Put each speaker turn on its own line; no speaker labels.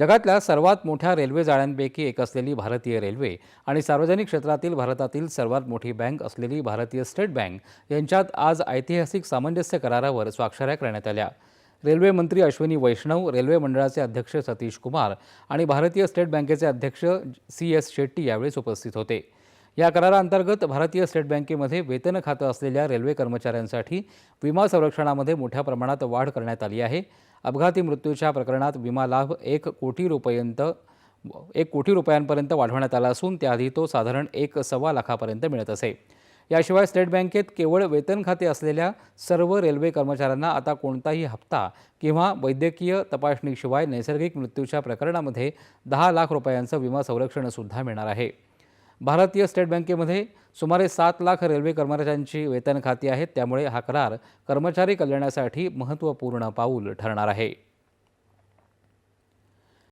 जगातल्या सर्वात मोठ्या रेल्वे जाळ्यांपैकी एक असलेली भारतीय रेल्वे आणि सार्वजनिक क्षेत्रातील भारतातील सर्वात मोठी बँक असलेली भारतीय स्टेट बँक यांच्यात आज ऐतिहासिक सामंजस्य करारावर स्वाक्षऱ्या करण्यात आल्या। रेल्वे मंत्री अश्विनी वैष्णव, रेल्वे मंडळाचे अध्यक्ष सतीश कुमार आणि भारतीय स्टेट बँकेचे अध्यक्ष CS शेट्टी यावेळी उपस्थित होते। या कराराअंतर्गत भारतीय स्टेट बँकेमध्ये वेतन खातं असलेल्या रेल्वे कर्मचाऱ्यांसाठी विमा संरक्षणामध्ये मोठ्या प्रमाणात वाढ करण्यात आली आहे। अपघाती मृत्यूच्या प्रकरणात विमा लाभ 1 कोटी रुपयांपर्यंत वाढवण्यात आला असून त्याआधी तो साधारण 1.25 लाखापर्यंत मिळत असे। याशिवाय स्टेट बँकेत केवळ वेतन खाते असलेल्या सर्व रेल्वे कर्मचाऱ्यांना आता कोणताही हप्ता किंवा वैद्यकीय तपासणीशिवाय नैसर्गिक मृत्यूच्या प्रकरणामध्ये 10 लाख रुपयांचं विमा संरक्षण सुद्धा मिळणार आहे। भारतीय स्टेट बँकेमध्ये सुमारे 7 लाख रेल्वे कर्मचाऱ्यांची वेतन खाती आहेत, त्यामुळे हा करार कर्मचारी कल्याणासाठी महत्त्वपूर्ण पाऊल ठरणार आहे।